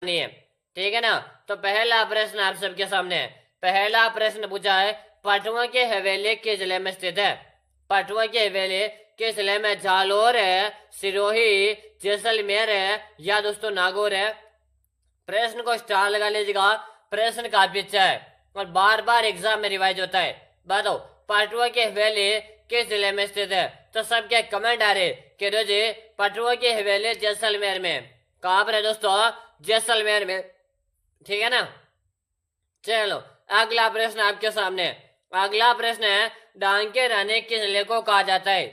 नहीं है, ठीक है ना। तो पहला प्रश्न आप सबके सामने है। पहला प्रश्न पूछा है, पटवा के हवेली किस जिले में स्थित है? पटवा के हवेली किस जिले में? जालोर है, सिरोही, जैसलमेर है या दोस्तों नागौर है? प्रश्न को स्टार लगा लीजिएगा, प्रश्न काफी अच्छा है और बार बार एग्जाम में रिवाइज होता है। बताओ पटवा की हवेली किस जिले में स्थित है? तो सबके कमेंट आ रहे कि जी पटवा की हवेली जैसलमेर में। कहां पर है दोस्तों? जैसलमेर में, ठीक है ना। चलो अगला प्रश्न आपके सामने। अगला प्रश्न है, डांग के रानी किस जिले को कहा जाता है?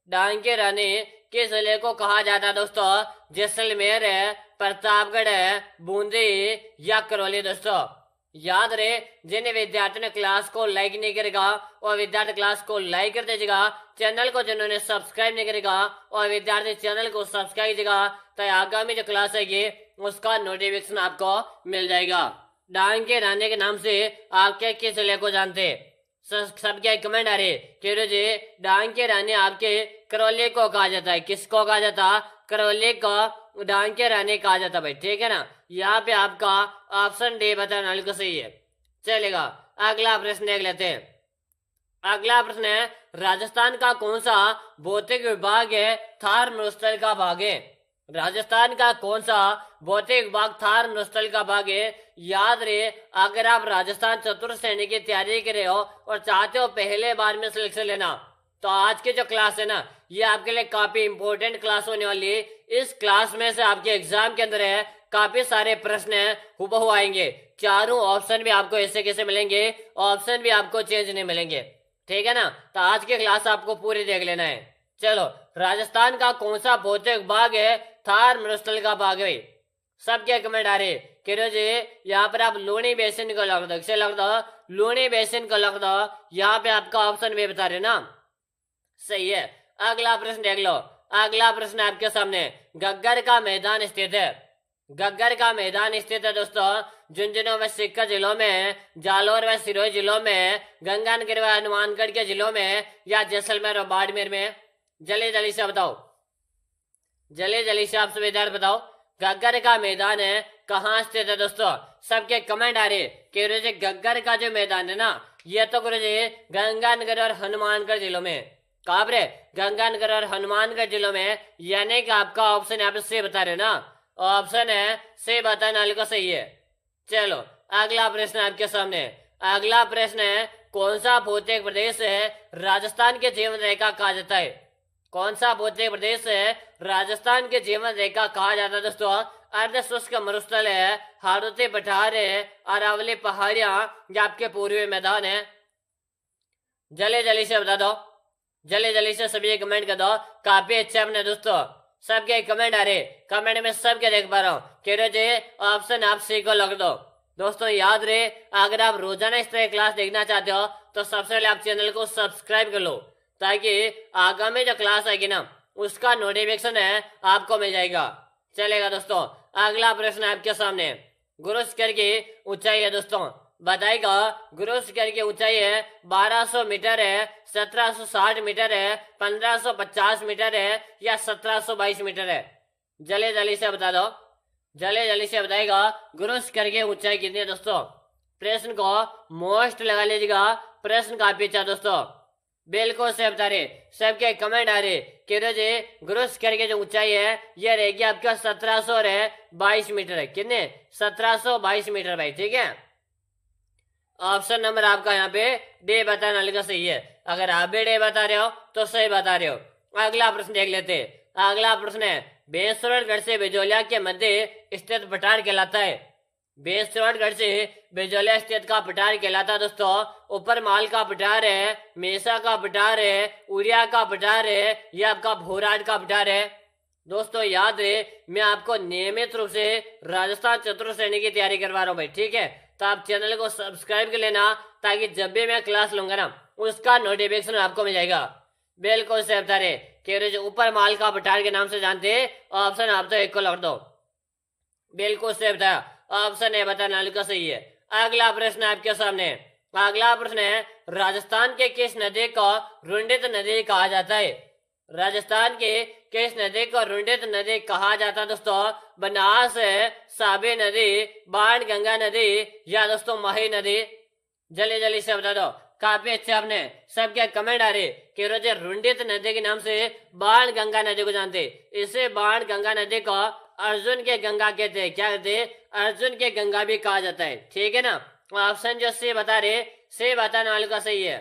डांग के रानी किस जिले को कहा जाता है दोस्तों? जैसलमेर है, प्रतापगढ़ है, बूंदी या करौली? दोस्तों याद रहे, जिन विद्यार्थियों ने क्लास को लाइक नहीं करेगा और विद्यार्थी क्लास को लाइक कर दीजिएगा। चैनल को जिन्होंने सब्सक्राइब नहीं करेगा और विद्यार्थी चैनल को सब्सक्राइब कीजिएगा, तो आगामी जो क्लास है उसका नोटिफिकेशन आपको मिल जाएगा। डांग के रानी के नाम से आपके किस जिले को जानते? सबके कमेंट आ रहे कि जी डांग के रानी आपके करौली को कहा जाता है। किसको कहा जाता? करौली को डांग के रानी कहा जाता भाई, ठीक है ना। यहाँ पे आपका ऑप्शन डी बताना बिल्कुल सही है। चलेगा अगला प्रश्न देख लेते हैं। अगला प्रश्न है, राजस्थान का कौन सा भौतिक विभाग है थार मरुस्थल का भाग है? राजस्थान का कौन सा भौतिक विभाग थार मरुस्थल का भाग है? याद रहे, अगर आप राजस्थान चतुर्थ श्रेणी की तैयारी कर रहे हो और चाहते हो पहले बार में सिलेक्शन लेना, तो आज की जो क्लास है ना, ये आपके लिए काफी इंपॉर्टेंट क्लास होने वाली है। इस क्लास में से आपके एग्जाम के अंदर है काफी सारे प्रश्न है हुबहू आएंगे। चारों ऑप्शन भी आपको ऐसे कैसे मिलेंगे, ऑप्शन भी आपको चेंज नहीं मिलेंगे, ठीक है ना। तो आज की क्लास आपको पूरी देख लेना है। चलो राजस्थान का कौन सा भौतिक भाग है थार मरुस्थल का भाग है? सबके कमेंट आ रहे कि जी यहाँ पर आप लूनी बेसिन को लग दो, किसे लग दो? लूनी बेसिन को लग दो। यहाँ पे आपका ऑप्शन भी बता रहे ना, सही है। अगला प्रश्न देख लो। अगला प्रश्न आपके सामने, गग्गर का मैदान स्थित है। गग्गर का मैदान स्थित है दोस्तों झुंझुनू व सीकर जिलों में, जालोर व सिरोही जिलों में, गंगानगर व हनुमानगढ़ के जिलों में या जैसलमेर और बाड़मेर में? जल्दी जल्दी से बताओ, जल्दी जल्दी से आप सभी विद्यार्थी बताओ, गग्गर का मैदान है कहाँ स्थित है? दोस्तों सबके कमेंट आ रहे कि गग्गर का जो मैदान है ना, ये तो गुरुजी गंगानगर और हनुमानगढ़ जिलों में। कहाँ पर? गंगानगर और हनुमानगढ़ जिलों में, यानी कि आपका ऑप्शन यहाँ पे से बता रहे ना, ऑप्शन है से बताने वाले को सही है। चलो अगला प्रश्न आपके सामने। अगला प्रश्न है, कौन सा भौतिक प्रदेश है राजस्थान के जीवन रेखा कहा जाता है? कौन सा भौतिक प्रदेश है राजस्थान के जीवन रेखा कहा जाता है? दोस्तों अर्ध शुष्क मरुस्थल है, हारुती पठार है, अरावली पहाड़ियां या आपके पूर्वी मैदान है? जल्दी जल्दी से बता दो, जल्दी जल्दी से सभी कमेंट कर दो। काफी अच्छा अपने दोस्तों सबके कमेंट आ रहे, कमेंट में सबके देख पा रहा हूँ कि जी ऑप्शन आप सी को लग दो। दोस्तों याद रहे, अगर आप रोजाना इस तरह क्लास देखना चाहते हो तो सबसे पहले आप चैनल को सब्सक्राइब कर लो, ताकि आगामी जो क्लास आएगी ना उसका नोटिफिकेशन है आपको मिल जाएगा। चलेगा दोस्तों अगला प्रश्न आपके सामने, गुरु शिखर की ऊंचाई है दोस्तों, बताएगा। गुरु शिखर की ऊंचाई है 1200 मीटर है, 1760 मीटर है, 1550 मीटर है या 1722 मीटर है? जल्दी जल्दी से बता दो, जल्दी जल्दी से बताएगा गुरु शिखर की ऊंचाई कितनी है? दोस्तों प्रश्न को मोस्ट लगा लीजिएगा, प्रश्न काफी अच्छा दोस्तों, बिल्कुल से बता रहे। सबके कमेंट आ रहे कि जी गुरु शिखर की जो ऊंचाई है ये रहेगी आपका 1722 मीटर है। कितने? 1722 मीटर भाई, ठीक है। ऑप्शन नंबर आपका यहाँ पे डे बताने वाले का सही है। अगर आप भी डे बता रहे हो तो सही बता रहे हो। अगला प्रश्न देख लेते हैं। अगला प्रश्न है, बेसुरगढ़ से बिजोलिया के मध्य स्थित पठार कहलाता है? बेसुरगढ़ से बिजोलिया स्थित का पठार कहलाता है दोस्तों ऊपर माल का पठार है, मेसा का पठार है, उड़िया का पठार है या आपका भोराट का पठार है? दोस्तों याद रहे, मैं आपको नियमित रूप से राजस्थान चतुर्थ श्रेणी की तैयारी करवा रहा हूँ भाई, ठीक है। तो आप चैनल को सब्सक्राइब कर लेना, ताकि जब भी मैं क्लास लूंगा ना उसका नोटिफिकेशन आपको मिल जाएगा। बिल्कुल से बता रहे कि ऊपर माल का पठार के नाम से जानते हैं, ऑप्शन आप तो एक को लग दो। बिल्कुल से बताया, ऑप्शन ए बताना का सही है। अगला प्रश्न आपके सामने। अगला प्रश्न है, राजस्थान के किस नदी को रुंडित नदी कहा जाता है? राजस्थान की किस नदी को रुंडित नदी कहा जाता है दोस्तों? बनास, साबी नदी, बाण गंगा नदी या दोस्तों माही नदी? जल्दी जल्दी से बता दो। काफी अच्छे आपने सबके कमेंट आ रहे कि रोजे रुंडित नदी के नाम से बाण गंगा नदी को जानते। इसे बाण गंगा नदी को अर्जुन के गंगा कहते हैं। क्या कहते हैं? अर्जुन के गंगा भी कहा जाता है। ठीक है ना? ऑप्शन जो से बता रहे, से बताने वाले का सही है।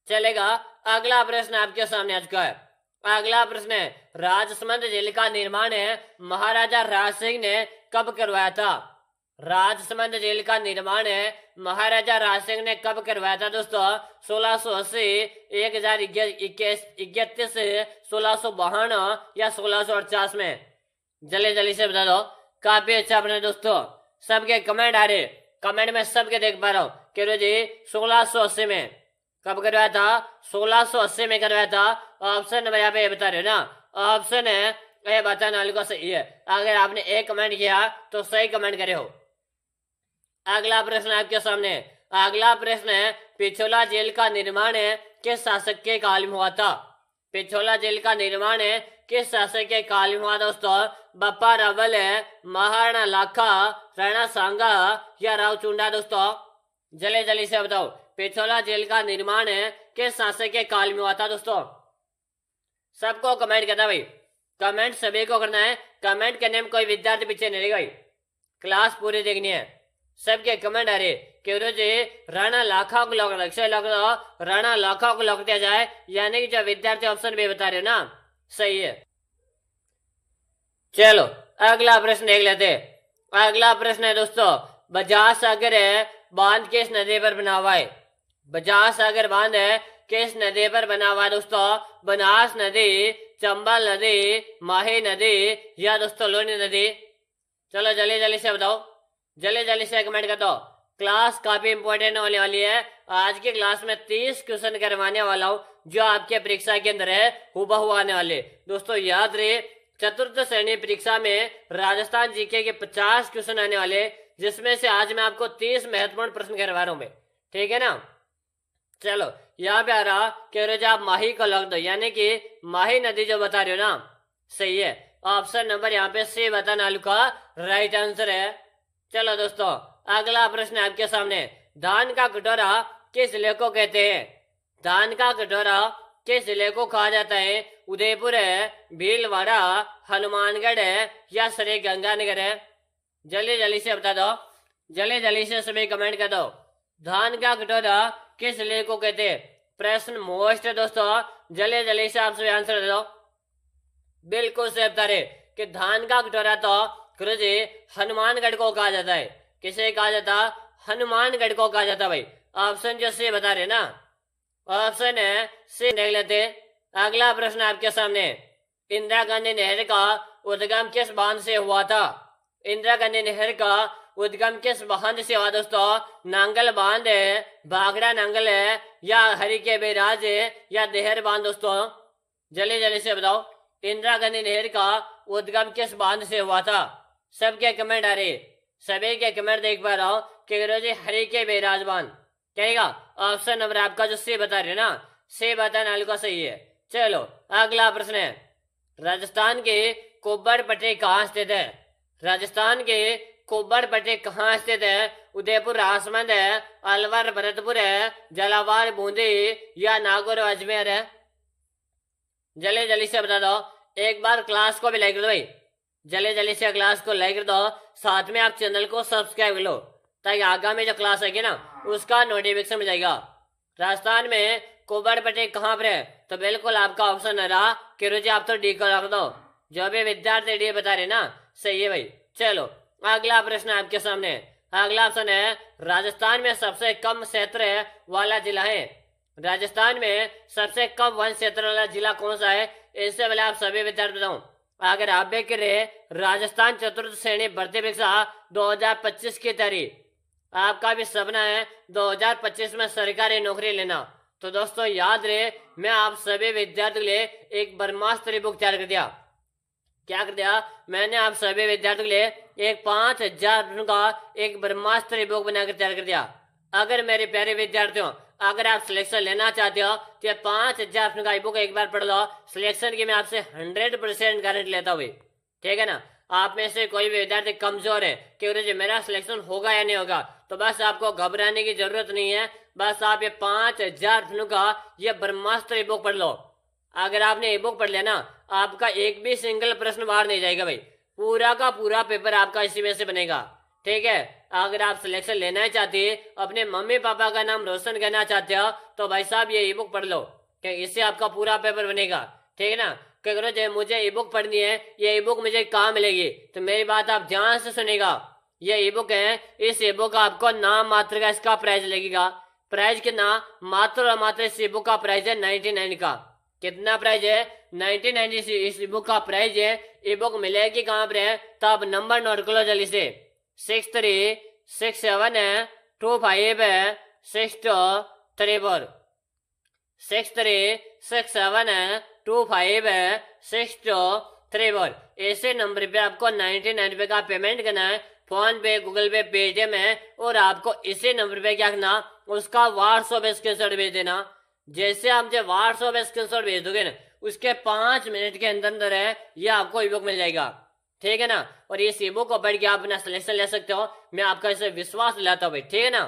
चलेगा, अगला प्रश्न आपके सामने आज का है। अगला प्रश्न है, राजसमंद झील का निर्माण है महाराजा राज सिंह ने कब करवाया था? राजसमंद झील का निर्माण है महाराजा राज सिंह ने कब करवाया था दोस्तों? 1680, 1031, 1652 या 1648 में? जल्दी जल्दी से बता दो। काफी अच्छा अपने दोस्तों सबके कमेंट आ रहे, कमेंट में सबके देख पा रहा हूँ कि जी 1680 में कब करवाया था? 1680 में करवाया था। ऑप्शन नंबर यहाँ पे बता रहे हो ना, ऑप्शन है ये बताने वाले को सही है। अगर आपने एक कमेंट किया तो सही कमेंट करे हो। अगला प्रश्न आपके सामने, अगला प्रश्न है, पिछोला जेल का निर्माण है किस शासक के काल में हुआ था? पिछोला जेल का निर्माण है किस शासक के काल में हुआ दोस्तों? बप्पा रावल है, महाराणा लाखा, राणा सांगा या राव चुंडा दोस्तों? जल्दी जल्दी से बताओ, पिछोला जेल का निर्माण है किस शासक के काल में हुआ था दोस्तों? सबको कमेंट करना भाई, कमेंट सभी को करना है। कमेंट करने में कोई विद्यार्थी पीछे नहीं रहेगा भाई, क्लास पूरी देखनी है। सबके कमेंट आ रहे कि जी राणा लाखा को राणा लाखा को लॉक दिया जाए, यानी कि जो विद्यार्थी ऑप्शन भी बता रहे हो ना, सही है। चलो अगला प्रश्न देख लेते। अगला प्रश्न है दोस्तों, बजाज सागर है बांध किस नदी पर बना हुआ है? बजाज सागर बांध है किस नदी पर बना हुआ है दोस्तों? बनास नदी, चंबल नदी, माही नदी या दोस्तों लोनी नदी? चलो जल्दी जल्दी से बताओ, जल्दी जल्दी से कमेंट कर दो। क्लास काफी इंपॉर्टेंट होने वाली है। आज की क्लास में 30 क्वेश्चन करवाने वाला हूँ जो आपके परीक्षा के अंदर है हुबहू आने वाले। दोस्तों याद रहे, चतुर्थ श्रेणी परीक्षा में राजस्थान जीके के 50 क्वेश्चन आने वाले, जिसमें से आज मैं आपको 30 महत्वपूर्ण प्रश्न करवा रहा हूँ। ठीक है ना? चलो यहाँ पे आ रहा कह रहे आप माही को लग दो, यानी कि माही नदी जो बता रहे हो ना, सही है। ऑप्शन नंबर यहाँ पे सी बताने वालों का राइट आंसर है। चलो दोस्तों अगला प्रश्न आपके सामने, धान का कटोरा किस जिले को कहते हैं? धान का कटोरा किस जिले को कहा जाता है? उदयपुर है, भीलवाड़ा, हनुमानगढ़ है या श्री गंगानगर है? जल्दी जल्दी से बता दो, जल्दी जल्दी से सभी कमेंट कर दो। धान का कटोरा किस जिले को कहते हैं? प्रश्न मोस्ट है दोस्तों, जल्दी जल्दी से आप सभी आंसर दे दो। बिल्कुल से बता रहे कि धान का कटोरा तो गुरुजी हनुमानगढ़ को कहा जाता है। किसे कहा जाता? हनुमानगढ़ को कहा जाता भाई। ऑप्शन जो से बता रहे ना, ऑप्शन है से देख लेते। अगला प्रश्न आपके सामने, इंदिरा गांधी नहर का उद्गम किस बांध से हुआ था? इंदिरा गांधी नहर का उद्गम किस बांध से हुआ दोस्तों? नांगल बांध है, भागड़ा नांगल है या हरिके बैराज है या देहर बांध दोस्तों? जल्दी जल्दी से बताओ, इंदिरा गांधी नहर का उद्गम किस बांध से हुआ था? सबके कमेंट आ रहे, सभी के कमेंट देख पा रहा हूँ कि हरिके बैराज बांध कहेगा। ऑप्शन नंबर आपका जो से बता रहे ना, से बताने वाले का सही है। चलो अगला प्रश्न है, राजस्थान के कोब्बर पट्टी कहाँ स्थित है? राजस्थान के कोब्बर पट्टी कहाँ स्थित है? उदयपुर राजसमंद है, अलवर भरतपुर है, झालावाड़ बूंदी या नागौर अजमेर है? जल्दी जल्दी से बता दो। एक बार क्लास को भी लाइक कर दो भाई, जल्दी जल्दी से क्लास को लाइक कर दो। साथ में आप चैनल को सब्सक्राइब कर लो ताकि आगामी जो क्लास आएगी ना उसका नोटिफिकेशन मिल जाएगा। राजस्थान में कोब्बर पट्टी कहाँ पर है? तो बिल्कुल आपका ऑप्शन रहा कि रुचि आप तो डी को रख दो। जो भी विद्यार्थी डी बता रहे ना, सही है भाई। चलो अगला प्रश्न आपके सामने, अगला ऑप्शन है, राजस्थान में सबसे कम क्षेत्र वाला जिला है? राजस्थान में सबसे कम वन क्षेत्र वाला जिला कौन सा है? इससे पहले आप सभी विद्यार्थी बताऊं, अगर आप देख रहे राजस्थान चतुर्थ श्रेणी भर्ती परीक्षा 2025 की तैयारी, आपका भी सपना है 2025 में सरकारी नौकरी लेना, तो दोस्तों याद रहे मैं आप सभी विद्यार्थियों के लिए एक ब्रह्मास्त्र बुक तैयार कर दिया। क्या कर दिया मैंने? आप सभी विद्यार्थियों के लिए एक 5000 का एक ब्रह्मास्त्र बुक बनाकर तैयार कर दिया। अगर मेरे प्यारे विद्यार्थियों अगर आप सिलेक्शन लेना चाहते हो तो ये 5000 प्रश्नों का ई बुक एक बार पढ़ लो। सिलेक्शन की मैं आपसे 100% गारंटी लेता हूँ भाई, ठीक है ना। आप में से कोई भी विद्यार्थी कमजोर है कि मेरा सिलेक्शन होगा या नहीं होगा, तो बस आपको घबराने की जरूरत नहीं है। बस आप ये 5000 प्रश्नों का ये ब्रह्मास्त्र ई बुक पढ़ लो। अगर आपने ई बुक पढ़ लिया ना, आपका एक भी सिंगल प्रश्न बाहर नहीं जाएगा भाई, पूरा का पूरा पेपर आपका इसी में से बनेगा, ठीक है। अगर आप सिलेक्शन लेना चाहते हैं, अपने मम्मी पापा का नाम रोशन करना चाहते हो, तो भाई साहब ये ई बुक पढ़ लो, इससे आपका पूरा पेपर बनेगा, ठीक है ना। कि मुझे ई बुक पढ़नी है, ये ई बुक मुझे कहाँ मिलेगी, तो मेरी बात आप ध्यान से सुनेगा। ये ई बुक है, इस ई बुक का आपको नाम मात्र का इसका प्राइस लगेगा। प्राइस कितना, मात्र और मात्र इस ई बुक का प्राइस है 99 का। कितना प्राइस है, 99 इस ई बुक का प्राइस है। ई बुक मिलेगी कहाँ पर है, तो आप नंबर नोट कर लो जल्दी से, 6367 है 25 है 6234, 6367 है 25 है 6234। ऐसे नंबर पे आपको 99 का पेमेंट करना है, फोन पे, गूगल पे, पेटीएम है, और आपको इसी नंबर पे क्या करना, उसका व्हाट्सएप स्क्रीनशॉट भेज देना। जैसे आप जब व्हाट्सएप स्क्रीनशॉट भेज दोगे ना, उसके 5 मिनट के अंदर है ये आपको ई बुक मिल जाएगा, ठीक है ना। और ये ई बुक को पढ़ के आप अपना सिलेक्शन ले सकते हो, मैं आपका इसे विश्वास दिलाता हूँ भाई, ठीक है ना।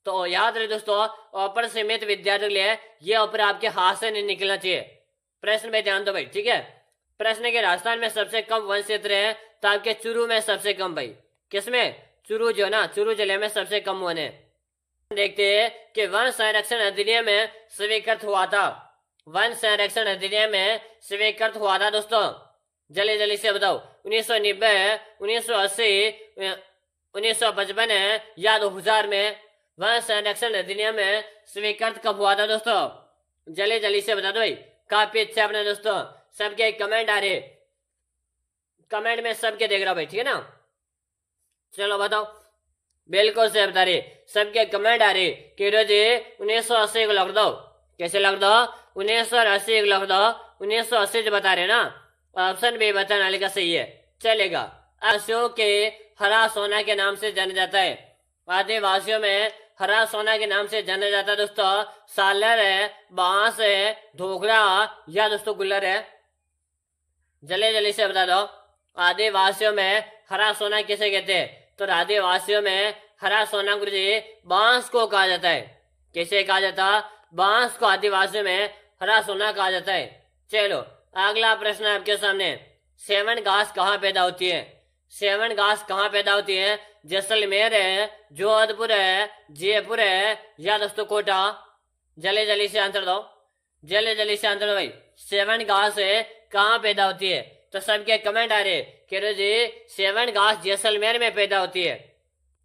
तो याद रहे दोस्तों, अपर सीमित विद्यार्थियों के लिए ये ऑफर आपके हाथ से नहीं निकलना चाहिए। प्रश्न में ध्यान दो भाई, ठीक है। प्रश्न के राजस्थान में सबसे कम वन क्षेत्र है, तो आपके चूरू में सबसे कम भाई, किसमें, चूरू जो ना, चूरू जिले में सबसे कम वन है। देखते हैं कि वन संरक्षण अधिनियम में स्वीकृत हुआ था, वन संरक्षण अधिनियम में स्वीकृत हुआ था दोस्तों, जल्दी जल्दी से बताओ। 1990, 1980, 1955 है या 2000 में वन संरक्षण अधिनियम में स्वीकृत कब हुआ था दोस्तों, जल्दी जल्दी से बता दो भाई। काफी अच्छा अपने दोस्तों, सबके कमेंट आ रहे, कमेंट में सबके देख रहा भाई, ठीक है ना। चलो बताओ, बिल्कुल से बता रहे, सबके कमेंट आ रहे कि रोज 1980 को लग दो, कैसे लग दो, 1980 को लग दो, 1980 जो बता रहे ना, ऑप्शन बी बताने वाले का सही है, चलेगा। आदिवासियों के हरा सोना के नाम से जाना जाता है, आदिवासियों में हरा सोना के नाम से जाना जाता है दोस्तों, सालर है, बांस है, ढोकरा या दोस्तों गुल्लर है, जल्दी जल्दी से बता दो। आदिवासियों में हरा सोना किसे कहते हैं, तो आदिवासियों में हरा सोना गुरुजी बांस को कहा जाता है, किसे कहा जाता, बांस को आदिवासियों में हरा सोना कहा जाता है। चलो अगला प्रश्न है आपके सामने, सेवन घास कहाँ पैदा होती है, सेवन घास कहाँ पैदा होती है, जैसलमेर है, जोधपुर है, जयपुर है या दोस्तों कोटा, जल्दी जल्दी से आंसर दो, जल्दी जल्दी से आंसर दो भाई। सेवन घास है कहाँ पैदा होती है, तो सबके कमेंट आ रहे कि जी सेवन घास जैसलमेर में पैदा होती है।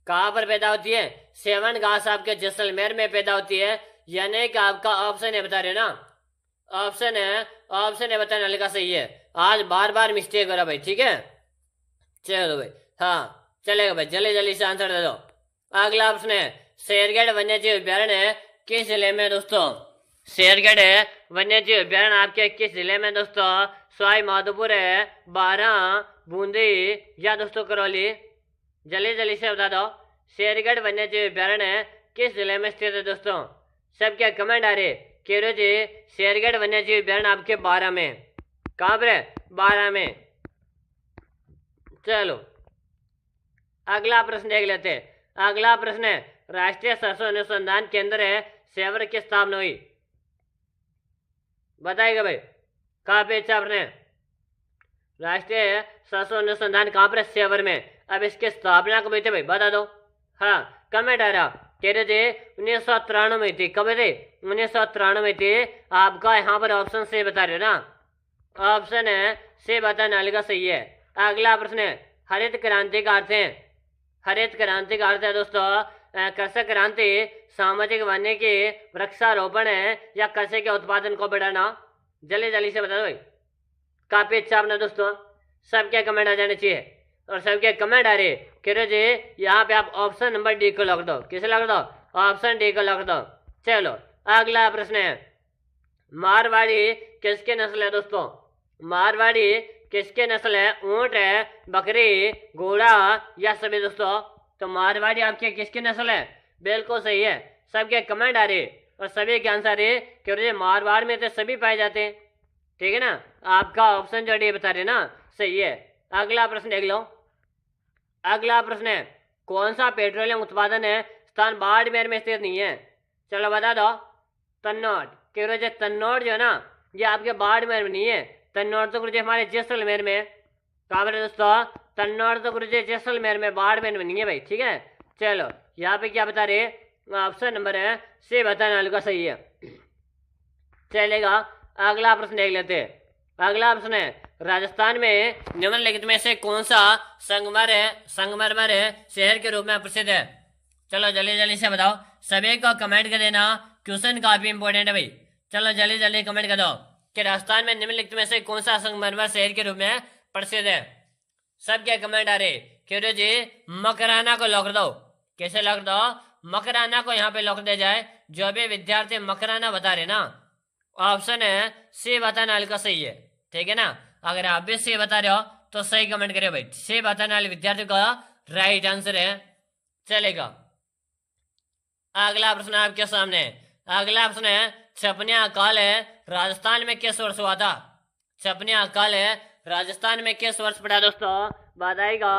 कहाँ पर पैदा होती है, सेवन घास आपके जैसलमेर में पैदा होती है, यानी कि आपका ऑप्शन है बता रहे ना, ऑप्शन है बताने वाले का सही है। आज बार बार मिस्टेक हो रहा भाई, ठीक है। चलो भाई, हाँ चलेगा भाई, जल्दी जल्दी से आंसर दे दो। अगला ऑप्शन है, शेरगढ़ वन्यजीव अभ्यारण्य किस जिले में दोस्तों, शेरगढ़ वन्यजीव अभ्यारण्य आपके किस जिले में दोस्तों, सवाई माधोपुर है, बारा, बूंदी या दोस्तों करौली, जल्दी जल्दी से बता दो। शेरगढ़ वन्यजीव अभ्यारण्य किस जिले में स्थित है दोस्तों, सबके कमेंट आ रहे केरो जी शेरगढ़ वन्यजीव अभ्यारण्य आपके 12 में, कहाँ पर है, 12 में। चलो अगला प्रश्न देख लेते हैं। अगला प्रश्न है, राष्ट्रीय सरसों अनुसंधान केंद्र है सेवर की स्थापना हुई, बताइएगा भाई, कहाँ पे अच्छा प्रश्न है, राष्ट्रीय सरसों अनुसंधान कहाँ पर, सेवर में। अब इसकी स्थापना कब हुई थी भाई, बता दो। हाँ कमेंट आ रहा तेरे थे 1993 में थी, कब थे, 1993 थी। आपका यहाँ पर ऑप्शन से बता रहे हो ना, ऑप्शन है से बताने वाले का सही है। अगला प्रश्न है, हरित क्रांति का अर्थ है, हरित क्रांति का अर्थ है दोस्तों कृषक क्रांति, सामाजिक वन्य के वृक्षारोपण है या कृषि के उत्पादन को बढ़ाना, जल्दी जल्दी से बता दो भाई। काफी अच्छा अपना दोस्तों, सबके कमेंट आ जाने चाहिए और सबके कमेंट आ रहे कह जी यहाँ पे आप ऑप्शन नंबर डी को लग दो, किसे लग दो, ऑप्शन डी को लग दो। चलो अगला प्रश्न है, मारवाड़ी किसके नस्ल है दोस्तों, मारवाड़ी किसके नस्ल है, ऊंट है, बकरी, घोड़ा या सभी दोस्तों। तो मारवाड़ी आपके किसकी नस्ल है, बिल्कुल सही है, सबके कमेंट आ रहे और सभी के आंसर है कि मारवाड़ में तो सभी पाए जाते हैं। ठीक है ना, आपका ऑप्शन जो डी बता रहे ना सही है। अगला प्रश्न देख लो। अगला प्रश्न है, कौन सा पेट्रोलियम उत्पादन है स्थान बाड़मेर में स्थित नहीं है? चलो बता दो। तन्नौर। क्योंकि तन्नौर जो है ना ये आपके बाड़मेर में नहीं है, तन्नौर तो गुरुजी हमारे जैसलमेर में। कहाँ पर दोस्तों? तन्नौर तो गुरुजी जैसलमेर में, बाड़मेर में नहीं है भाई। ठीक है, चलो यहाँ पे क्या बता रहे, ऑप्शन नंबर है सी बताने वाले का सही है। चलेगा, अगला प्रश्न देख लेते हैं। अगला प्रश्न है, राजस्थान में निम्नलिखित में से कौन सा संगमरमर है शहर के रूप में प्रसिद्ध है? चलो जल्दी जल्दी से बताओ, सभी को कमेंट कर देना, क्वेश्चन काफी इंपॉर्टेंट है भाई। चलो जल्दी जल्दी कमेंट कर दो कि राजस्थान में निम्नलिखित में से कौन सा संगमरमर शहर के रूप में प्रसिद्ध है। सबके कमेंट आ रहे क्यों जी, मकराना को लॉक दो। कैसे लॉक दो? मकराना को यहाँ पे लॉक दे जाए। जो भी विद्यार्थी मकराना बता रहे ना, ऑप्शन है सी बताने वाले का सही है। ठीक है ना, अगर आप भी सी बता रहे हो तो सही कमेंट करिए भाई। सी बताने वाले विद्यार्थी का राइट आंसर है। चलेगा, अगला प्रश्न आपके सामने। अगला प्रश्न है, छपनिया अकाल है राजस्थान में किस वर्ष हुआ था? छपनिया अकाल है राजस्थान में किस वर्ष पड़ा दोस्तों? बताएगा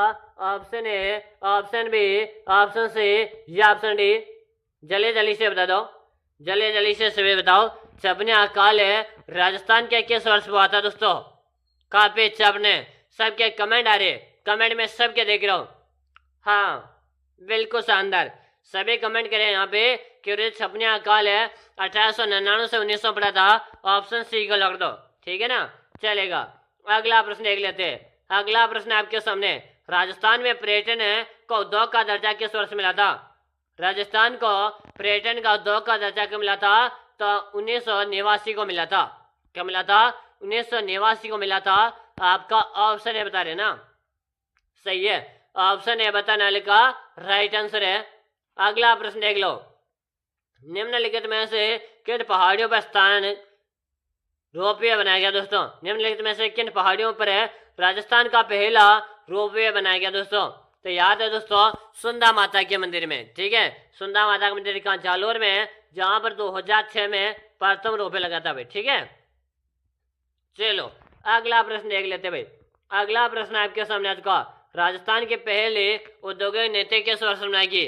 option A, option B, option C या ऑप्शन डी। जल्दी जल्दी से बता दो, जल्दी जल्दी से सभी बताओ। छपनिया अकाल है राजस्थान के किस वर्ष हुआ था दोस्तों? काफी छपने सबके कमेंट आ रहे, कमेंट में सबके देख रहा हूँ। हाँ बिल्कुल शानदार, सभी कमेंट करें यहाँ पे कि छपनिया अकाल है 1899 से 1900 पड़ा था। ऑप्शन सी को लग दो। ठीक है ना, चलेगा, अगला प्रश्न देख लेते हैं। अगला प्रश्न आपके सामने, राजस्थान में पर्यटन को उद्योग का दर्जा किस वर्ष मिला था? राजस्थान को पर्यटन का उद्योग का दर्जा कब मिला था? तो 1989 को मिला था। क्या मिला था? 1989 को मिला था। आपका ऑप्शन है बता रहे ना, सही है, ऑप्शन है बताने वाले का राइट आंसर है। अगला प्रश्न देख लो, निम्नलिखित में से किन पहाड़ियों पर स्थान रोपवे बनाया गया दोस्तों? निम्नलिखित में से किन पहाड़ियों पर है राजस्थान का पहला रोपवे बनाया गया दोस्तों? तो याद है दोस्तों, सुंदा माता के मंदिर में। ठीक है, सुंदा माता का मंदिर कहाँ? जालोर में है, जहां पर 2006 में प्रथम रोपवे लगा था भाई। ठीक है, चलो अगला प्रश्न देख लेते भाई। अगला प्रश्न आपके सामने आज का, राजस्थान के पहले औद्योगिक नीति किस वर्ष बनाएगी?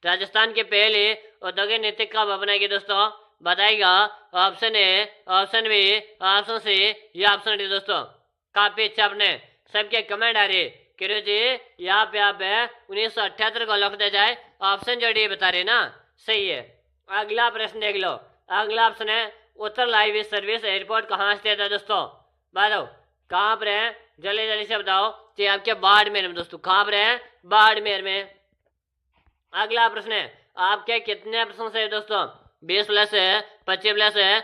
राजस्थान के पहले औद्योगिक नीति कब बनाएगी दोस्तों? बताएगा option A, option B, option C या ऑप्शन डी दोस्तों। काफी अच्छा आपने सबके कमेंट आ रहे कि जी यहाँ पे आप 1978 को लॉक दे जाए। ऑप्शन जो डी बता रहे ना सही है। अगला प्रश्न देख लो। अगला ऑप्शन है, उत्तर लाइव सर्विस एयरपोर्ट कहाँ स्थित है दोस्तों? बताओ कहाँ पर है, जल्दी जल्दी से बताओ। कि आपके बाड़मेर में दोस्तों। कहाँ पर है? बाड़मेर में। अगला प्रश्न है, आपके कितने प्रश्न है दोस्तों? 20 प्लस है, 25 प्लस है,